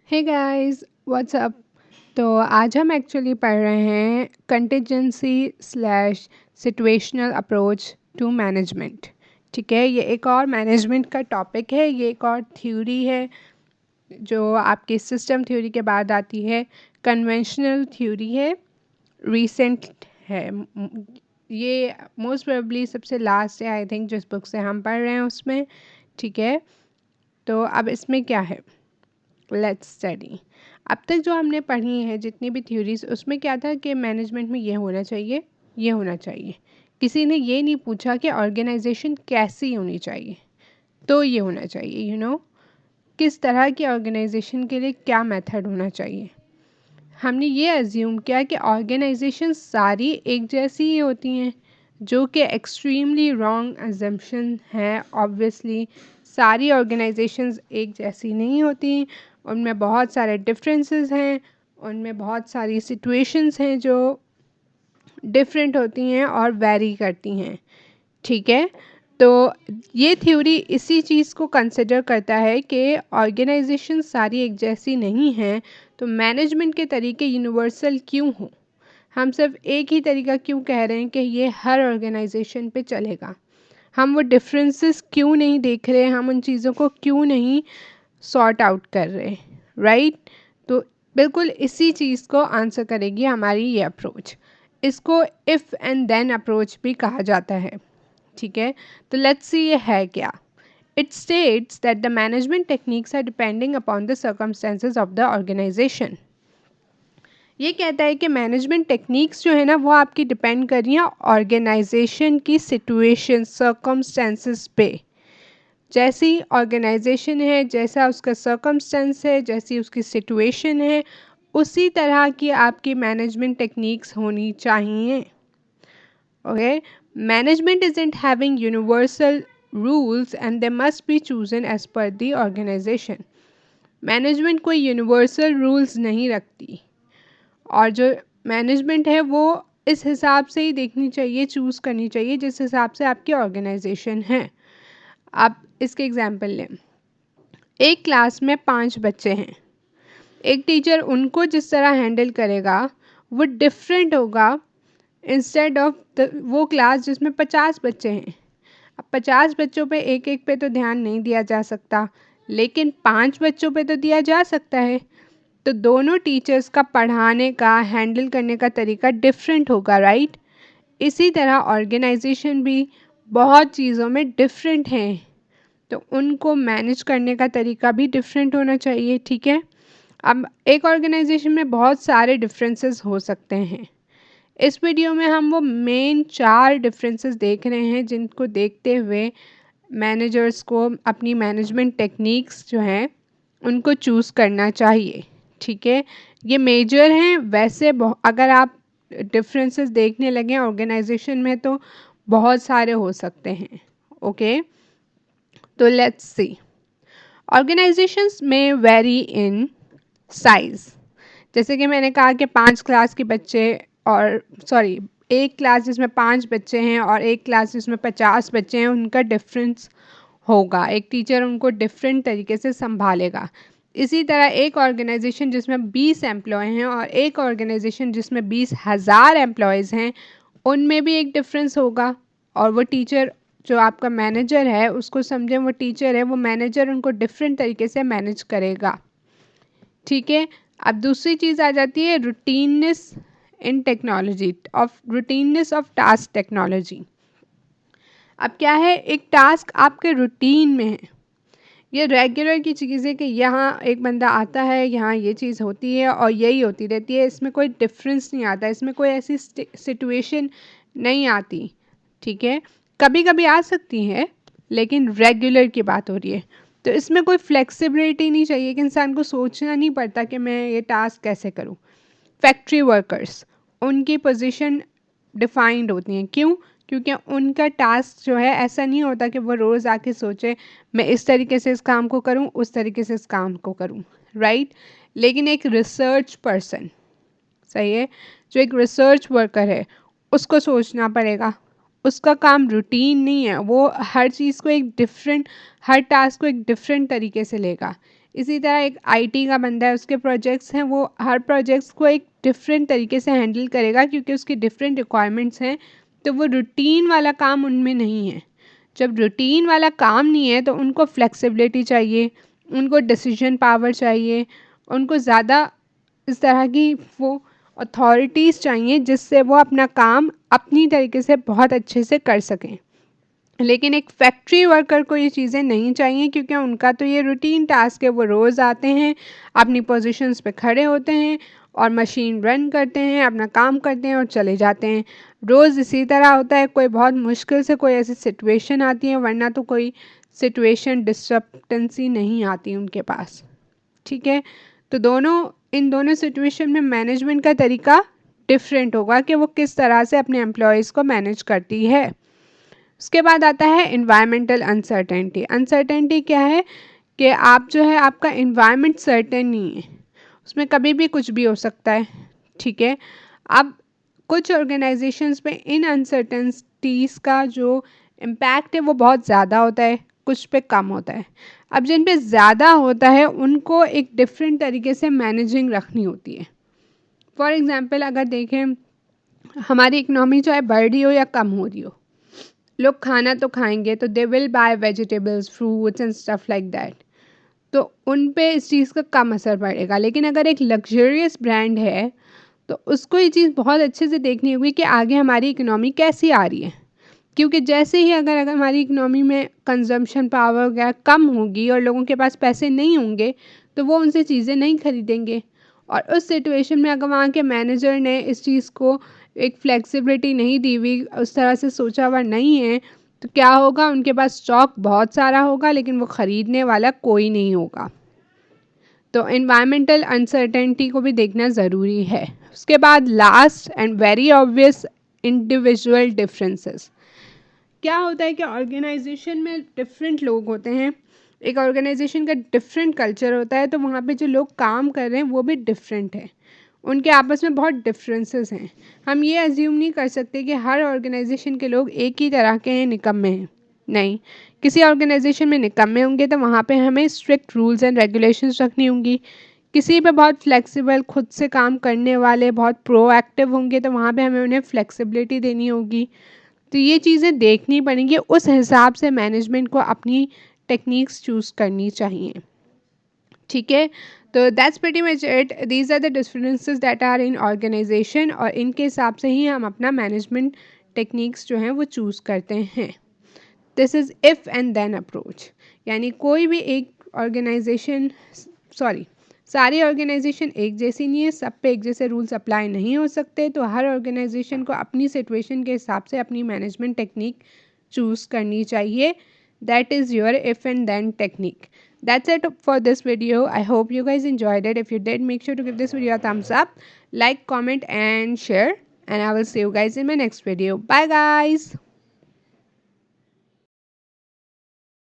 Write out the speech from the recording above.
Hey guys what's up. तो आज हम एक्चुअली पढ़ रहे हैं contingency slash situational approach to management. ठीक है, ये एक और मैनेजमेंट का टॉपिक है, ये एक और थ्योरी है जो आपकी सिस्टम थ्योरी के बाद आती है। कन्वेंशनल थ्योरी है, रीसेंट है। ये मोस्ट प्रोबेबली सबसे लास्ट है आई थिंक जिस बुक से हम पढ़ रहे हैं उसमें। ठीक है, तो अब इसमें क्या है, लेट्स स्टडी। अब तक जो हमने पढ़ी है जितनी भी थ्योरीज, उसमें क्या था कि मैनेजमेंट में ये होना चाहिए, ये होना चाहिए। किसी ने ये नहीं पूछा कि ऑर्गेनाइजेशन कैसी होनी चाहिए, तो ये होना चाहिए किस तरह की ऑर्गेनाइजेशन के लिए क्या मेथड होना चाहिए। हमने ये अज्यूम किया कि ऑर्गेनाइजेशन सारी एक जैसी ही होती हैं, जो कि एक्सट्रीमली रॉन्ग अजम्पशन है। ऑब्वियसली सारी ऑर्गेनाइजेशंस एक जैसी नहीं होती, उनमें बहुत सारे डिफरेंसेस हैं, उनमें बहुत सारी सिचुएशंस हैं जो डिफरेंट होती हैं और वेरी करती हैं। ठीक है, तो ये थ्योरी इसी चीज़ को कंसिडर करता है कि ऑर्गेनाइजेशन सारी एक जैसी नहीं है, तो मैनेजमेंट के तरीके यूनिवर्सल क्यों हो। हम सिर्फ एक ही तरीका क्यों कह रहे हैं कि ये हर ऑर्गेनाइजेशन पे चलेगा। हम वो डिफरेंसेस क्यों नहीं देख रहे, हम उन चीज़ों को क्यों नहीं सॉर्ट आउट कर रहे, राइट। तो बिल्कुल इसी चीज़ को आंसर करेगी हमारी ये अप्रोच। इसको इफ़ एंड देन अप्रोच भी कहा जाता है। ठीक है, तो लेट्स सी ये है क्या। It states that the management techniques are depending upon the circumstances of the organisation. ये कहता है कि मैनेजमेंट टेक्निक्स जो है ना वो आपकी डिपेंड कर रही हैं ऑर्गेनाइजेशन की सिचुएशन सर्कमस्टेंसेस पे। जैसी ऑर्गेनाइजेशन है, जैसा उसका सर्कमस्टेंस है, जैसी उसकी सिचुएशन है, उसी तरह की आपकी मैनेजमेंट टेक्निक्स होनी चाहिए। Okay, management isn't having universal rules and they must be chosen as per the organization. Management कोई यूनिवर्सल रूल्स नहीं रखती, और जो मैनेजमेंट है वो इस हिसाब से ही देखनी चाहिए, चूज़ करनी चाहिए जिस हिसाब से आपकी ऑर्गेनाइजेशन है। आप इसके एग्जांपल लें, एक क्लास में 5 बच्चे हैं, एक टीचर उनको जिस तरह हैंडल करेगा वो डिफरेंट होगा इंस्टेड ऑफ वो क्लास जिसमें 50 बच्चे हैं। अब 50 बच्चों पे एक एक पे तो ध्यान नहीं दिया जा सकता, लेकिन 5 बच्चों पे तो दिया जा सकता है। तो दोनों टीचर्स का पढ़ाने का हैंडल करने का तरीका डिफरेंट होगा, राइट। इसी तरह ऑर्गेनाइजेशन भी बहुत चीज़ों में डिफरेंट हैं, तो उनको मैनेज करने का तरीका भी डिफरेंट होना चाहिए। ठीक है, अब एक ऑर्गेनाइजेशन में बहुत सारे डिफरेंसेस हो सकते हैं। इस वीडियो में हम वो मेन 4 डिफरेंसेस देख रहे हैं जिनको देखते हुए मैनेजर्स को अपनी मैनेजमेंट टेक्निक्स जो हैं उनको चूज़ करना चाहिए। ठीक है, ये मेजर हैं। वैसे अगर आप डिफरेंसेस देखने लगें ऑर्गेनाइजेशन में तो बहुत सारे हो सकते हैं। ओके, तो लेट्स सी। ऑर्गेनाइजेशंस में वेरी इन साइज। जैसे कि मैंने कहा कि 5 क्लास के बच्चे, और सॉरी, एक क्लास जिसमें 5 बच्चे हैं और एक क्लास जिसमें 50 बच्चे हैं, उनका डिफरेंस होगा। एक टीचर उनको डिफरेंट तरीके से संभालेगा। इसी तरह एक ऑर्गेनाइजेशन जिसमें 20 एम्प्लॉय हैं और एक ऑर्गेनाइजेशन जिसमें 20,000 एम्प्लॉयज़ हैं, उनमें भी एक डिफरेंस होगा। और वो टीचर जो आपका मैनेजर है उसको समझें, वो टीचर है, वो मैनेजर उनको डिफरेंट तरीके से मैनेज करेगा। ठीक है, अब दूसरी चीज़ आ जाती है routineness in technology, of routineness of task technology. अब क्या है, एक टास्क आपके रूटीन में है, ये रेगुलर की चीज़ है कि यहाँ एक बंदा आता है, यहाँ ये चीज़ होती है और यही होती रहती है, इसमें कोई डिफरेंस नहीं आता, इसमें कोई ऐसी सिचुएशन नहीं आती। ठीक है, कभी कभी आ सकती है लेकिन रेगुलर की बात हो रही है, तो इसमें कोई फ्लेक्सिबिलिटी नहीं चाहिए कि इंसान को सोचना नहीं पड़ता कि मैं ये टास्क कैसे करूँ। फैक्ट्री वर्कर्स, उनकी पोजीशन डिफाइंड होती हैं। क्यों? क्योंकि उनका टास्क जो है ऐसा नहीं होता कि वो रोज़ आके सोचे मैं इस तरीके से इस काम को करूं, उस तरीके से इस काम को करूं, राइट। लेकिन एक रिसर्च पर्सन, सही है, जो एक रिसर्च वर्कर है, उसको सोचना पड़ेगा। उसका काम रूटीन नहीं है, वो हर चीज़ को एक डिफरेंट, हर टास्क को एक डिफरेंट तरीके से लेगा। इसी तरह एक आईटी का बंदा है, उसके प्रोजेक्ट्स हैं, वो हर प्रोजेक्ट्स को एक डिफरेंट तरीके से हैंडल करेगा क्योंकि उसकी डिफरेंट रिक्वायरमेंट्स हैं। तो वो रूटीन वाला काम उनमें नहीं है। जब रूटीन वाला काम नहीं है तो उनको फ्लेक्सिबिलिटी चाहिए, उनको डिसीजन पावर चाहिए, उनको ज़्यादा इस तरह की वो अथॉरिटीज़ चाहिए जिससे वो अपना काम अपनी तरीके से बहुत अच्छे से कर सकें। लेकिन एक फैक्ट्री वर्कर को ये चीज़ें नहीं चाहिए क्योंकि उनका तो ये रूटीन टास्क है। वो रोज़ आते हैं, अपनी पोजीशंस पे खड़े होते हैं और मशीन रन करते हैं, अपना काम करते हैं और चले जाते हैं। रोज़ इसी तरह होता है। कोई बहुत मुश्किल से कोई ऐसी सिचुएशन आती है, वरना तो कोई सिचुएशन डिस्टर्बेंसी नहीं आती उनके पास। ठीक है, तो इन दोनों सिचुएशन में मैनेजमेंट का तरीका डिफरेंट होगा कि वो किस तरह से अपने एम्प्लॉयज़ को मैनेज करती है। उसके बाद आता है इन्वायरमेंटल अनसर्टेनिटी। अनसर्टेनिटी क्या है कि आप जो है, आपका इन्वायरमेंट सर्टेन नहीं है, उसमें कभी भी कुछ भी हो सकता है। ठीक है, अब कुछ ऑर्गेनाइजेशंस पे इन अनसर्टेनिटीज़ का जो इम्पैक्ट है वो बहुत ज़्यादा होता है, कुछ पे कम होता है। अब जिन पे ज़्यादा होता है उनको एक डिफरेंट तरीके से मैनेजिंग रखनी होती है। फॉर एग्ज़ाम्पल अगर देखें, हमारी इकनॉमी चाहे बढ़ रही हो या कम हो रही हो, लोग खाना तो खाएंगे, तो they will buy vegetables, fruits and stuff like that. तो उन पे इस चीज़ का कम असर पड़ेगा। लेकिन अगर एक लग्जरियस ब्रांड है तो उसको ये चीज़ बहुत अच्छे से देखनी होगी कि आगे हमारी इकनॉमी कैसी आ रही है। क्योंकि जैसे ही अगर हमारी इकनॉमी में कंजम्पशन पावर वगैरह कम होगी और लोगों के पास पैसे नहीं होंगे तो वो उनसे चीज़ें नहीं खरीदेंगे। और उस सिचुएशन में अगर वहाँ के मैनेजर ने इस चीज़ को एक फ्लेक्सिबिलिटी नहीं दी हुई, उस तरह से सोचा हुआ नहीं है, तो क्या होगा, उनके पास स्टॉक बहुत सारा होगा लेकिन वो ख़रीदने वाला कोई नहीं होगा। तो इन्वायरमेंटल अनसर्टेनिटी को भी देखना ज़रूरी है। उसके बाद last and very obvious, individual differences. क्या होता है कि ऑर्गेनाइजेशन में डिफरेंट लोग होते हैं, एक ऑर्गेनाइजेशन का डिफरेंट कल्चर होता है, तो वहाँ पे जो लोग काम कर रहे हैं वो भी डिफरेंट है, उनके आपस में बहुत डिफरेंसेस हैं। हम ये अज्यूम नहीं कर सकते कि हर ऑर्गेनाइजेशन के लोग एक ही तरह के हैं, निकम्मे हैं। नहीं, किसी ऑर्गेनाइजेशन में निकम्मे होंगे तो वहाँ पे हमें स्ट्रिक्ट रूल्स एंड रेगुलेशंस रखनी होंगी। किसी पे बहुत फ्लेक्सिबल, खुद से काम करने वाले, बहुत प्रोएक्टिव होंगे तो वहाँ पे हमें उन्हें फ्लेक्सिबिलिटी देनी होगी। तो ये चीज़ें देखनी पड़ेंगी, उस हिसाब से मैनेजमेंट को अपनी टेक्निक्स चूज़ करनी चाहिए। ठीक है, तो that's pretty much it. These are the differences that are in organisation, और इनके हिसाब से ही हम अपना मैनेजमेंट टेक्निक्स जो हैं वो चूज़ करते हैं। This is if and then approach. यानी कोई भी एक ऑर्गेनाइजेशन, सॉरी, सारी ऑर्गेनाइजेशन एक जैसी नहीं है, सब पे एक जैसे रूल्स अप्लाई नहीं हो सकते। तो हर ऑर्गेनाइजेशन को अपनी सिचुएशन के हिसाब से अपनी मैनेजमेंट टेक्निक चूज़ करनी चाहिए। That is your if and then technique. That's it for this video. I hope you guys enjoyed it. If you did, make sure to give this video a thumbs up, like, comment and share, and I will see you guys in my next video. Bye guys.